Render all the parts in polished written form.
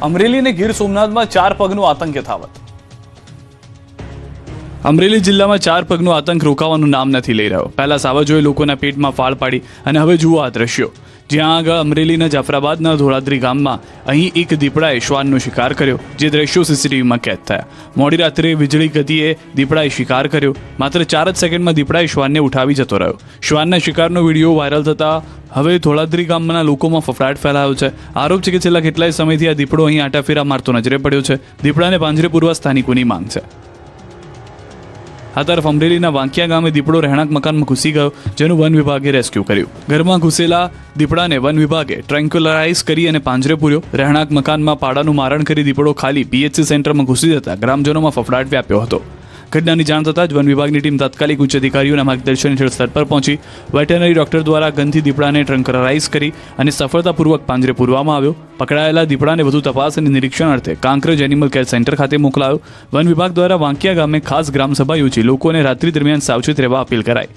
અમરેલી અને ગીર સોમનાથમાં 4 પગનો આતંક યથાવત. અમરેલી જિલ્લામાં 4 પગનો આતંક રોકાવાનું નામ નથી લઈ રહ્યો. પહેલા સાવજોએ લોકોના પેટમાં ફાળ પાડી અને હવે જુઓ આ દ્રશ્યો. જ્યાં આગળ અમરેલીના જાફરાબાદના ધોળાદ્રી ગામમાં અહીં એક દીપડાએ શ્વાનનો શિકાર કર્યો, જે દ્રશ્યો સીસીટીવીમાં કેદ થયા. મોડી રાત્રે વીજળી ગતિએ દીપડાએ શિકાર કર્યો. માત્ર 4 જ સેકન્ડમાં દીપડાએ શ્વાનને ઉઠાવી જતો રહ્યો. શ્વાનના શિકારનો વિડીયો વાયરલ થતા હવે ધોળાદ્રી ગામના લોકોમાં ફફડાટ ફેલાયો છે. આરોપ છે કે છેલ્લા કેટલાય સમયથી આ દીપડો અહીં આટાફેરા મારતો નજરે પડ્યો છે. દીપડાને પાંજરે પૂરવા સ્થાનિકોની માંગ છે. આ તરફ અમરેલીના વાંકિયા ગામે દીપડો રહેણાંક મકાનમાં ઘૂસી ગયો, જેનું વન વિભાગે રેસ્ક્યુ કર્યું. ઘરમાં ઘૂસેલા દીપડાને વન વિભાગે ટ્રેન્ક્યુલરાઇઝ કરી અને પાંજરે પૂર્યો. રહેણાંક મકાનમાં પાડાનું મારણ કરી દીપડો ખાલી પીએચસી સેન્ટરમાં ઘૂસી જતા ગ્રામજનોમાં ફફડાટ વ્યાપ્યો હતો. ઘટનાની જાણ થતાં જ વન વિભાગની ટીમ તાત્કાલિક ઉચ્ચ અધિકારીઓના માર્ગદર્શન હેઠળ સ્થળ પર પહોંચી વેટરનરી ડોક્ટર દ્વારા ગનથી દીપડાને ટ્રેન્ક્યુલરાઇઝ કરી અને સફળતાપૂર્વક પાંજરે પૂરવામાં આવ્યો. પકડાયેલા દીપડાને વધુ તપાસ અને નિરીક્ષણ અર્થે કાંકરેજ એનિમલ કેર સેન્ટર ખાતે મોકલાયો. વન વિભાગ દ્વારા વાંકિયા ગામે ખાસ ગ્રામસભા યોજી લોકોને રાત્રિ દરમિયાન સાવચેત રહેવા અપીલ કરાઈ.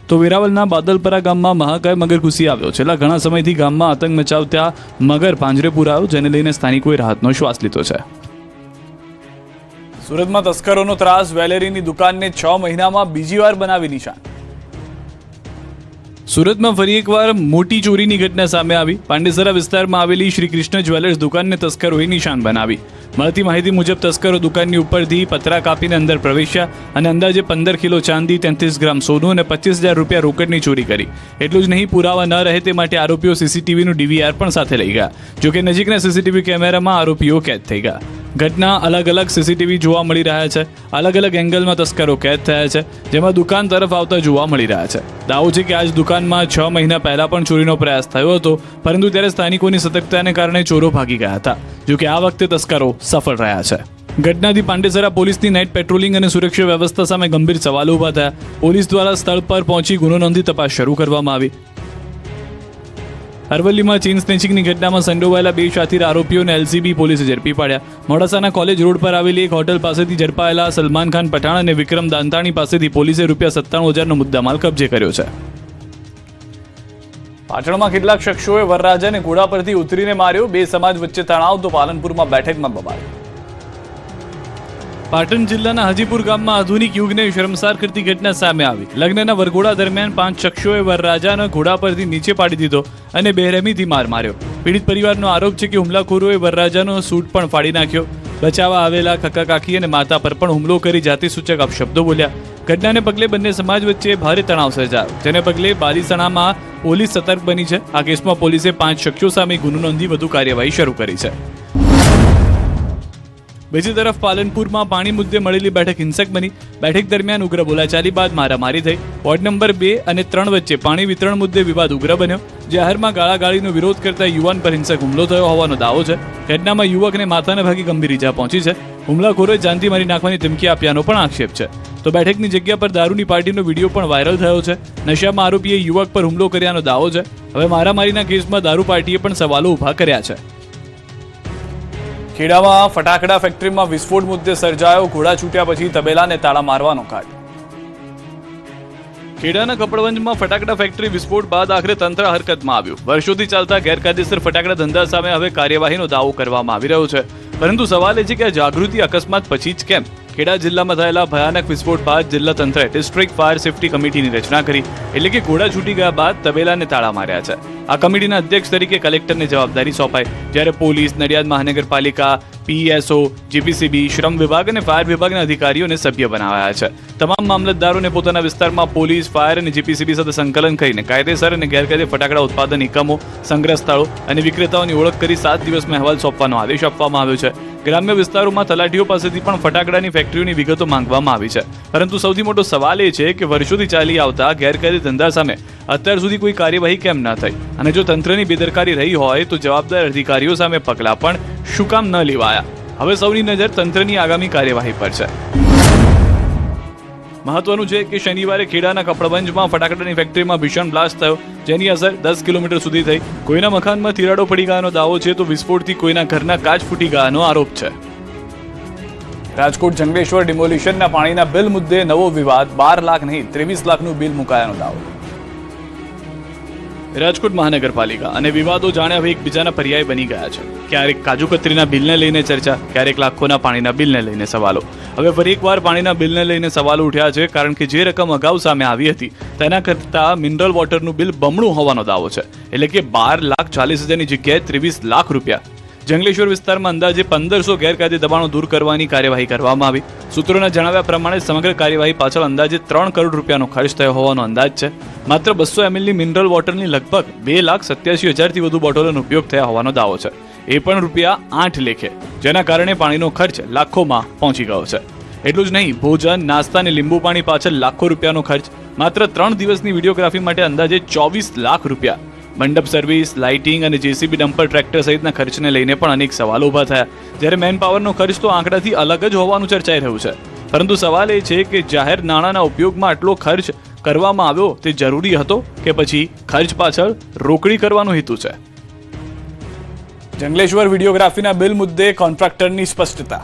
તો વેરાવળના બાદલપરા ગામમાં મહાકાય મગર ઘૂસી આવ્યો. છેલ્લા ઘણા સમયથી ગામમાં આતંક મચાવતા મગર પાંજરે પૂરાયો, જેને લઈને સ્થાનિકોએ રાહતનો શ્વાસ લીધો છે. સુરતમાં તસ્કરોનો ત્રાસ. જ્વેલરીની દુકાનને 6 મહિનામાં બીજી વાર બનાવી નિશાન. સુરતમાં ફરી એકવાર મોટી ચોરીની ઘટના સામે આવી. પાંડેસરા વિસ્તારમાં આવેલી શ્રી કૃષ્ણ જ્વેલર્સ દુકાનને તસ્કરોએ નિશાન બનાવી. મળતી માહિતી મુજબ તસ્કરો દુકાનની ઉપરથી પતરા કાપીને અંદર પ્રવેશ્યા અને અંદાજે 15 કિલો ચાંદી, 33 ગ્રામ સોનું અને 25,000 રૂપિયા રોકડની ચોરી કરી. એટલું જ નહીં, પુરાવા ન રહે તે માટે આરોપીઓ સીસીટીવીનું ડીવીઆર પણ સાથે લઈ ગયા. જોકે નજીકના સીસીટીવી કેમેરામાં આરોપીઓ કેદ થઈ ગયા. ઘટના અલગ અલગ સીસીટીવી જોવા મળી રહ્યા છે. અલગ અલગ એંગલમાં તસ્કરો કેદ થયા છે, જેમાં દુકાન તરફ આવતા જોવા મળી રહ્યા છે. દાવો છે કે આ જ દુકાનમાં 6 મહિના પહેલા પણ ચોરીનો પ્રયાસ થયો હતો, પરંતુ ત્યારે સ્થાનિકોની સતર્કતાને કારણે ચોરો ભાગી ગયા હતા. જોકે આ વખતે તસ્કરો સફળ રહ્યા છે. ઘટનાથી પાંડેસરા પોલીસની નાઇટ પેટ્રોલિંગ અને સુરક્ષા વ્યવસ્થા સામે ગંભીર સવાલો ઊભા થયા. પોલીસ દ્વારા સ્થળ પર પહોંચી ગુનો નોંધી તપાસ શરૂ કરવામાં આવી. અરવલ્લીમાં ચેઇન સ્નેચિંગની ઘટનામાં સંડોવાયેલા 2 શાતીર આરોપીઓને એલસીબી પોલીસે ઝડપી પાડ્યા. મોડાસાના કોલેજ રોડ પર આવેલી એક હોટલ પાસેથી ઝડપાયેલા સલમાન ખાન પઠાણ અને વિક્રમ દાંતાણી પાસેથી પોલીસે ₹97,000નો મુદ્દામાલ કબજે કર્યો છે. પાટણમાં કેટલાક શખ્સોએ વરરાજાને ઘોડા પરથી ઉતરીને માર્યો. 2 સમાજ વચ્ચે તણાવ. તો પાલનપુરમાં બેઠકમાં બબાલ. પાટણ જિલ્લાના હાજીપુર ગામમાં આધુનિક યુગને શર્મસાર કરતી ઘટના સામે આવી. લગ્નના વરઘોડા દરમિયાન 5 શખ્સોએ વરરાજાને ઘોડા પરથી નીચે પાડી દીધો અને બેરહેમીથી માર માર્યો. પીડિત પરિવારનો આરોપ છે કે હુમલાખોરોએ વરરાજાનો સૂટ પણ ફાડી નાખ્યો. બચાવવા આવેલા કાકા કાકી અને માતા પર પણ હુમલો કરી જાતિસૂચક અપશબ્દો બોલ્યા. ઘટનાને પગલે બંને સમાજ વચ્ચે ભારે તણાવ સર્જાયો, જેને પગલે બારીસણામાં પોલીસ સતર્ક બની છે. આ કેસમાં પોલીસે 5 શખ્સો સામે ગુનો નોંધી વધુ કાર્યવાહી શરૂ કરી છે. બીજી તરફ પાલનપુરમાં પાણી મુદ્દે મળેલી બેઠક હિંસક બની. બેઠક દરમિયાન ઉગ્ર બોલાચાલી બાદ મારામારી થઈ. વોર્ડ નંબર 2 અને 3 વચ્ચે પાણી વિતરણ મુદ્દે વિવાદ ઉગ્ર બન્યો. જાહેરમાં ગાળાગાળીનો વિરોધ કરતા યુવાન પર હિંસક હુમલો થયો હોવાનો દાવો છે. ઘટનામાં યુવકને માથાના ભાગે ગંભીર ઈજા પહોંચી છે. હુમલાખોરોએ જાનથી મારી નાખવાની ધમકી આપ્યાનો પણ આક્ષેપ છે. તો બેઠકની જગ્યા પર દારૂની પાર્ટીનો વિડીયો પણ વાયરલ થયો છે. નશામાં આરોપીએ યુવક પર હુમલો કર્યાનો દાવો છે. હવે મારામારીના કેસમાં દારૂ પાર્ટીએ પણ સવાલો ઊભા કર્યા છે. ખેડામાં ફટાકડા ફેક્ટરીમાં વિસ્ફોટ મુદ્દે સર્જાયો. ઘોડા છૂટ્યા પછી તબેલાને તાળા મારવાનો ઘાટ. ખેડાના કપડવંજમાં ફટાકડા ફેક્ટરી વિસ્ફોટ બાદ આખરે તંત્ર હરકતમાં આવ્યું. વર્ષોથી ચાલતા ગેરકાયદેસર ફટાકડા ધંધા સામે હવે કાર્યવાહીનો દાવો કરવામાં આવી રહ્યો છે. પરંતુ સવાલ એ છે કે આ જાગૃતિ અકસ્માત પછી જ કેમ? ખેડા જિલ્લામાં થયેલા ભયાનક વિસ્ફોટ બાદ જિલ્લા તંત્રએ ડિસ્ટ્રિક્ટ ફાયર સેફટી કમિટીની રચના કરી. એટલે કે ઘોડા છૂટી ગયા બાદ તબેલાને તાળા માર્યા છે. આ કમિટીના અધ્યક્ષ તરીકે કલેક્ટરને જવાબદારી સોંપાઈ, જ્યારે પોલીસ, નડિયાદ મહાનગરપાલિકા, પીએસઓ, જીપીસીબી, શ્રમ વિભાગ અને ફાયર વિભાગના અધિકારીઓને સભ્ય બનાવાયા છે. તમામ મામલતદારોને પોતાના વિસ્તારમાં પોલીસ, ફાયર અને જીપીસીબી સાથે સંકલન કરીને કાયદેસર અને ગેરકાયદે ફટાકડા ઉત્પાદન એકમો, સંગ્રહ સ્થળો અને વિક્રેતાઓની ઓળખ કરી 7 દિવસમાં અહેવાલ સોંપવાનો આદેશ આપવામાં આવ્યો છે. ગ્રામ્ય વિસ્તારોમાં તલાટીઓ પાસેથી પણ ફટાકડાની ફેક્ટરીઓની વિગતો માંગવામાં આવી છે. પરંતુ સૌથી મોટો સવાલ એ છે કે વર્ષોથી ચાલી આવતા ગેરકાયદે ધંધા સામે અત્યાર સુધી કોઈ કાર્યવાહી કેમ ન થઈ? અને જો તંત્રની બેદરકારી રહી હોય તો જવાબદાર અધિકારીઓ સામે પગલાં પણ શું કામ ન લેવાયા? હવે સૌની નજર તંત્રની આગામી કાર્યવાહી પર છે. મહત્વનું છે કે શનિવારે ખેડાના કપડવંજમાં ફટાકડાની ફેક્ટરીમાં ભીષણ બ્લાસ્ટ થયો, જેની અસર 10 કિલોમીટર સુધી થઈ. કોઈના મકાનમાં તિરાડો પડી ગયાનો દાવો છે, તો વિસ્ફોટથી કોઈના ઘરના કાચ ફૂટી ગયાનો આરોપ છે. રાજકોટ જંગલેશ્વર ડિમોલિશનના પાણીના બિલ મુદ્દે નવો વિવાદ. 12 લાખ નહીં 23 લાખનું બિલ મુકાયાનો દાવો. રાજકોટ મહાનગરપાલિકા અને વિવાદો જાણે હવે એકબીજાના પર્યાય બની ગયા છે. ક્યારેક કાજુ કતરીના બિલને લઈને ચર્ચા, ક્યારેક લાખોના પાણીના બિલને લઈને સવાલો. હવે ફરી એકવાર પાણીના બિલને લઈને સવાલો ઉઠ્યા છે, કારણ કે જે રકમ અગાઉ સામે આવી હતી તેના કરતાં મિનરલ વોટરનું બિલ બમણું હોવાનો દાવો છે. એટલે કે 12,40,000ની જગ્યાએ 23 લાખ રૂપિયા. જંગલેશ્વર વિસ્તારમાં અંદાજે 1500 ગેરકાયદે દબાણો દૂર કરવાની કાર્યવાહી કરવામાં આવી. સૂત્રોના જણાવ્યા પ્રમાણે સમગ્ર કાર્યવાહી પાછળ અંદાજે 3 કરોડ રૂપિયાનો ખર્ચ થયો હોવાનો અંદાજ છે. માત્ર 200 mlની મિનરલ વોટરની લગભગ 2,87,000થી વધુ બોટલોનો ઉપયોગ થયા હોવાનો દાવો છે. એ પણ રૂપિયા 8 લેખે, જેના કારણે પાણીનો ખર્ચ લાખોમાં પહોંચી ગયો છે. એટલું જ નહીં, ભોજન, નાસ્તા અને લીંબુ પાણી પાછળ લાખો રૂપિયાનો ખર્ચ. માત્ર 3 દિવસની વિડીયોગ્રાફી માટે અંદાજે 24 લાખ રૂપિયા. મંડપ સર્વિસ, લાઇટિંગ અને જેસીબી ડમ્પર ટ્રેક્ટર સહિતના ખર્ચને લઈને પણ અનેક સવાલો ઊભા થયા. જ્યારે મેન પાવરનો ખર્ચ તો આંકડાથી અલગ જ હોવાનું ચર્ચાઈ રહ્યું છે. પરંતુ સવાલ એ છે કે જાહેર નાણાંના ઉપયોગમાં આટલો ખર્ચ કરવામાં આવ્યો તે જરૂરી હતો કે પછી ખર્ચ પાછળ રોકડી કરવાનો હેતુ છે? જંગલેશ્વર વિડીયોગ્રાફીના બિલ મુદ્દે કોન્ટ્રાક્ટરની સ્પષ્ટતા.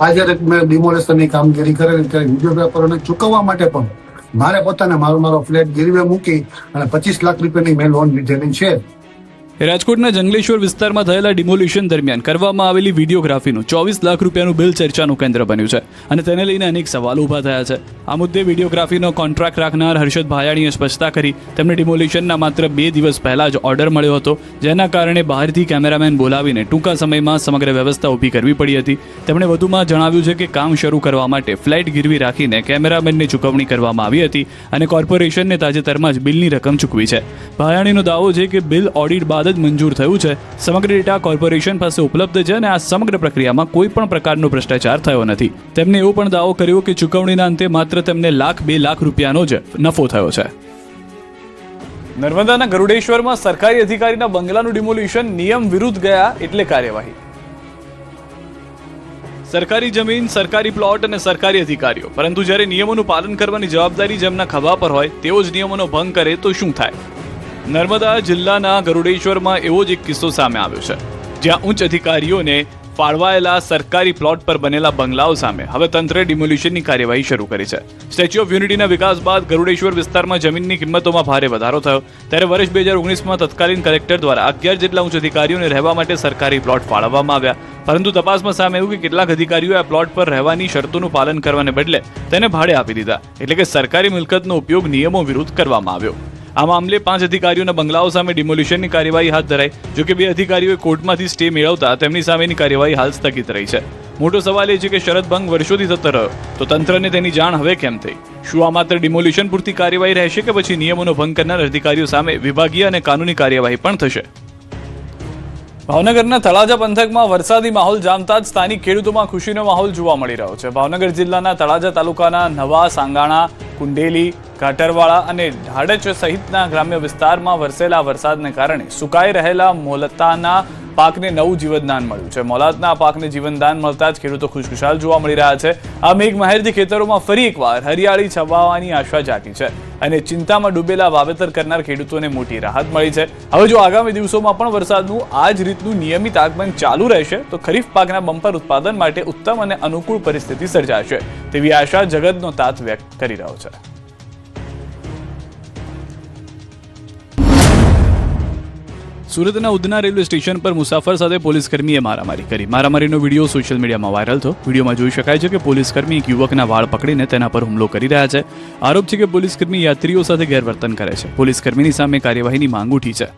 આજે મેં ડિમોલેશનની કામગીરી કરેલી ત્યારે વિડીયોગ્રાફરોને ચૂકવવા માટે પણ મારે પોતાને મારો ફ્લેટ ગીરવે મૂકી અને 25 લાખ રૂપિયાની મેં લોન લીધેલી છે. રાજકોટના જંગલેશ્વર વિસ્તારમાં થયેલા ડિમોલિશન દરમિયાન કરવામાં આવેલી વિડીયોગ્રાફીનું 24 લાખ રૂપિયાનું બિલ ચર્ચાનું કેન્દ્ર બન્યું છે અને તેને લઈને અનેક સવાલો ઊભા થયા છે. આ મુદ્દે વિડીયોગ્રાફીનો કોન્ટ્રાક્ટ રાખનાર હર્ષદ ભાયાણીએ સ્પષ્ટતા કરી. તેમને ડિમોલિશનના માત્ર 2 દિવસ પહેલા જ ઓર્ડર મળ્યો હતો, જેના કારણે બહારથી કેમેરામેન બોલાવીને ટૂંકા સમયમાં સમગ્ર વ્યવસ્થા ઊભી કરવી પડી હતી. તેમણે વધુમાં જણાવ્યું છે કે કામ શરૂ કરવા માટે ફ્લેટ ગીરવી રાખીને કેમેરામેનને ચૂકવણી કરવામાં આવી હતી અને કોર્પોરેશનને તાજેતરમાં જ બિલની રકમ ચૂકવી છે. ભાયાણીનો દાવો છે કે બિલ ઓડિટ બાદ જ મંજૂર થયું છે. સમગ્ર ડેટા કોર્પોરેશન પાસે ઉપલબ્ધ છે અને આ સમગ્ર પ્રક્રિયામાં કોઈ પણ પ્રકારનો ભ્રષ્ટાચાર થયો નથી. તેમણે એવો પણ દાવો કર્યો કે ચૂકવણીના અંતે માત્ર તેમને 2 લાખ રૂપિયાનો જ નફો થયો છે. નર્મદાના ગરુડેશ્વરમાં સરકારી અધિકારીના બંગલાનું ડિમોલિશન નિયમ વિરુદ્ધ ગયા એટલે કાર્યવાહી. સરકારી જમીન, સરકારી પ્લોટ અને સરકારી અધિકારીઓ, પરંતુ જ્યારે નિયમોનું પાલન કરવાની જવાબદારી જેમના ખભા પર હોય તેઓ જ નિયમોનો ભંગ કરે તો શું થાય? નર્મદા જિલ્લાના ગરુડેશ્વરમાં એવો જ એક કિસ્સો સામે આવ્યો છે, જ્યાં ઉચ્ચ અધિકારીઓને ફાળવાયેલા સરકારી પ્લોટ પર બનેલા બંગલાઓ સામે હવે તંત્રે ડિમોલિશનની કાર્યવાહી શરૂ કરી છે. સ્ટેચ્યુ ઓફ યુનિટીના વિકાસ બાદ ગરુડેશ્વર વિસ્તારમાં જમીનની કિંમતોમાં ભારે વધારો થયો. ત્યારે વર્ષ 2019માં તત્કાલીન કલેક્ટર દ્વારા 11 જેટલા ઉચ્ચ અધિકારીઓને રહેવા માટે સરકારી પ્લોટ ફાળવવામાં આવ્યા. પરંતુ તપાસમાં સામે આવ્યું કે કેટલાક અધિકારીઓએ આ પ્લોટ પર રહેવાની શરતોનું પાલન કરવાને બદલે તેને ભાડે આપી દીધા. એટલે કે સરકારી મિલકતનો ઉપયોગ નિયમો વિરુદ્ધ કરવામાં આવ્યો. આ મામલે 5 અધિકારીઓના બંગલાઓ સામે ડિમોલિશનની કાર્યવાહી હાથ ધરાઈ. જોકે 2 અધિકારીઓએ કોર્ટમાંથી સ્ટે મેળવતા તેમની સામેની કાર્યવાહી હાલ સ્થગિત રહી છે. મોટો સવાલ એ છે કે શરત ભંગ વર્ષોથી થતો રહ્યો તો તંત્રને તેની જાણ હવે કેમ થઈ? શું આ માત્ર ડિમોલિશન પૂરતી કાર્યવાહી રહેશે કે પછી નિયમોનો ભંગ કરનાર અધિકારીઓ સામે વિભાગીય અને કાનૂની કાર્યવાહી પણ થશે? ભાવનગરના તળાજા પંથકમાં વરસાદી માહોલ જામતા જ સ્થાનિક ખેડૂતોમાં ખુશીનો માહોલ જોવા મળી રહ્યો છે. ભાવનગર જિલ્લાના તળાજા તાલુકાના નવા, સાંગાણા, કુંડેલી, કાટરવાળા અને ઢાડચ સહિતના ગ્રામ્ય વિસ્તારમાં વરસેલા વરસાદને કારણે સુકાઈ રહેલા મોલતાના પાકને નવું જીવનદાન મળ્યું છે. મોલાતના પાકને જીવનદાન મળતા જ ખેડૂતો ખુશખુશાલ જોવા મળી રહ્યા છે. આ મેઘમહેરથી ખેતરોમાં ફરી એકવાર હરિયાળી છવાવાની આશા જાગી છે અને ચિંતામાં ડૂબેલા વાવેતર કરનાર ખેડૂતોને મોટી રાહત મળી છે. હવે જો આગામી દિવસોમાં પણ વરસાદનું આ જ રીતનું નિયમિત આગમન ચાલુ રહેશે તો ખરીફ પાકના બમ્પર ઉત્પાદન માટે ઉત્તમ અને અનુકૂળ પરિસ્થિતિ સર્જાશે તેવી આશા જગતનો તાત વ્યક્ત કરી રહ્યો છે. સુરતના ઉધના રેલવે સ્ટેશન પર મુસાફર સાથે પોલીસકર્મીએ મારામારી કરી. મારામારીનો વિડીયો સોશિયલ મીડિયામાં વાયરલ થયો. વિડીયોમાં જોઈ શકાય છે કે પોલીસકર્મી એક યુવકના વાળ પકડીને તેના પર હુમલો કરી રહ્યા છે. આરોપ છે કે પોલીસકર્મી યાત્રીઓ સાથે ગેરવર્તન કરે છે. પોલીસકર્મીની સામે કાર્યવાહીની માંગ ઉઠી છે.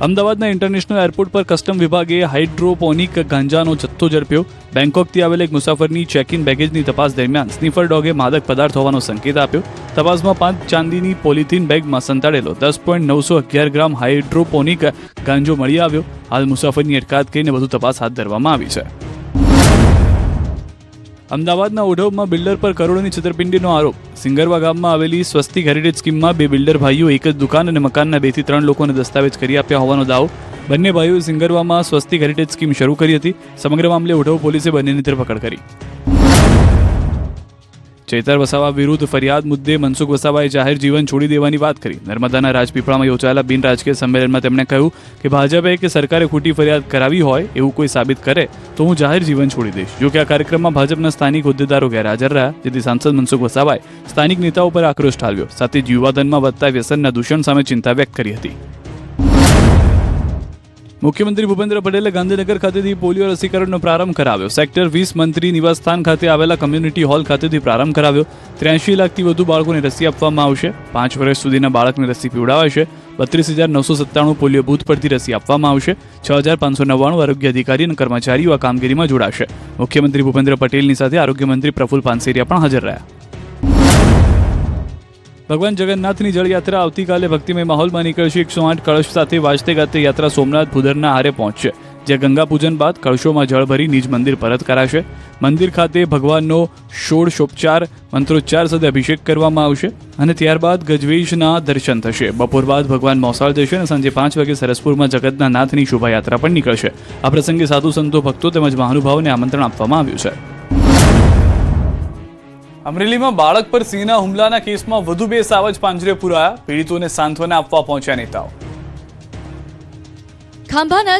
અમદાવાદના ઇન્ટરનેશનલ એરપોર્ટ પર કસ્ટમ વિભાગે હાઇડ્રોપોનિક ગાંજાનો જથ્થો ઝડપ્યો. બેંકોકથી આવેલ એક મુસાફરની ચેક ઇન બેગેજની તપાસ દરમિયાન સ્નીફર ડોગે માદક પદાર્થ હોવાનો સંકેત આપ્યો. તપાસમાં 5 ચાંદીની પોલિથીન બેગમાં સંતાડેલો 10.911 ગ્રામ હાઇડ્રોપોનિક ગાંજો મળી આવ્યો. હાલ મુસાફરની અટકાયત કરીને વધુ તપાસ હાથ ધરવામાં આવી છે. અમદાવાદના ઓઢવમાં બિલ્ડર પર કરોડોની છેતરપિંડીનો આરોપ. સિંગરવા ગામમાં આવેલી સ્વસ્તિક હેરિટેજ સ્કીમમાં 2 બિલ્ડર ભાઈઓ એક જ દુકાન અને મકાનના 2 થી 3 લોકોને દસ્તાવેજ કરી આપ્યા હોવાનો દાવો. બંને ભાઈઓએ સિંગરવામાં સ્વસ્તિક હેરિટેજ સ્કીમ શરૂ કરી હતી. સમગ્ર મામલે ઓઢવ પોલીસે બંનેની ધરપકડ કરી. ચૈતર વસાવા વિરુદ્ધ ફરિયાદ મુદ્દે મનસુખ વસાવાએ જાહેર જીવન છોડી દેવાની વાત કરી. નર્મદાના રાજપીપળામાં યોજાયેલા બિન રાજકીય સંમેલનમાં તેમણે કહ્યું કે ભાજપે કે સરકારે ખોટી ફરિયાદ કરાવી હોય એવું કોઈ સાબિત કરે તો હું જાહેર જીવન છોડી દઈશ. જો કે આ કાર્યક્રમમાં ભાજપના સ્થાનિક હોદ્દેદારો ગેરહાજર રહ્યા, જેથી સાંસદ મનસુખ વસાવાએ સ્થાનિક નેતાઓ પર આક્રોશ ઠાલવ્યો. સાથે જ યુવાધનમાં વધતા વ્યસનના દૂષણ સામે ચિંતા વ્યક્ત કરી હતી. મુખ્યમંત્રી ભૂપેન્દ્ર પટેલે ગાંધીનગર ખાતેથી પોલિયો રસીકરણનો પ્રારંભ કરાવ્યો. સેક્ટર 20 મંત્રી નિવાસસ્થાન ખાતે આવેલા કમ્યુનિટી હોલ ખાતેથી પ્રારંભ કરાવ્યો. 83 લાખથી વધુ બાળકોને રસી આપવામાં આવશે. 5 વર્ષ સુધીના બાળકને રસી પીવડાવાશે. 32,997 પોલિયો બૂથ પરથી રસી આપવામાં આવશે. 6,599 આરોગ્ય અધિકારી અને કર્મચારીઓ આ કામગીરીમાં જોડાશે. મુખ્યમંત્રી ભૂપેન્દ્ર પટેલની સાથે આરોગ્ય મંત્રી પ્રફુલ પાનસેરિયા પણ હાજર રહ્યા. ભગવાન જગન્નાથની જળયાત્રા આવતીકાલે ભક્તિમય માહોલમાં નીકળશે. 108 કળશ સાથે વાજતે ગાજતે યાત્રા સોમનાથ ભૂદરના હારે પહોંચશે, જ્યાં ગંગા પૂજન બાદ કળશોમાં જળ ભરી નિજ મંદિર પરત કરાશે. મંદિર ખાતે ભગવાનનો ષોડશોપચાર મંત્રોચ્ચાર સાથે અભિષેક કરવામાં આવશે અને ત્યારબાદ ગજવેશના દર્શન થશે. બપોર બાદ ભગવાન મોસાળ જશે અને સાંજે 5 વાગે સરસપુરમાં જગતના નાથની શોભાયાત્રા પણ નીકળશે. આ પ્રસંગે સાધુ સંતો, ભક્તો તેમજ મહાનુભાવોને આમંત્રણ આપવામાં આવ્યું છે. અમરેલીમાં બાળક પર સિંહના હુમલાના કેસમાં વધુ 2 સાવજ પાંજરે પુરાયા. પીડિતોને સાંત્વના આપવા પહોંચ્યા નેતાઓ. ખાંભાના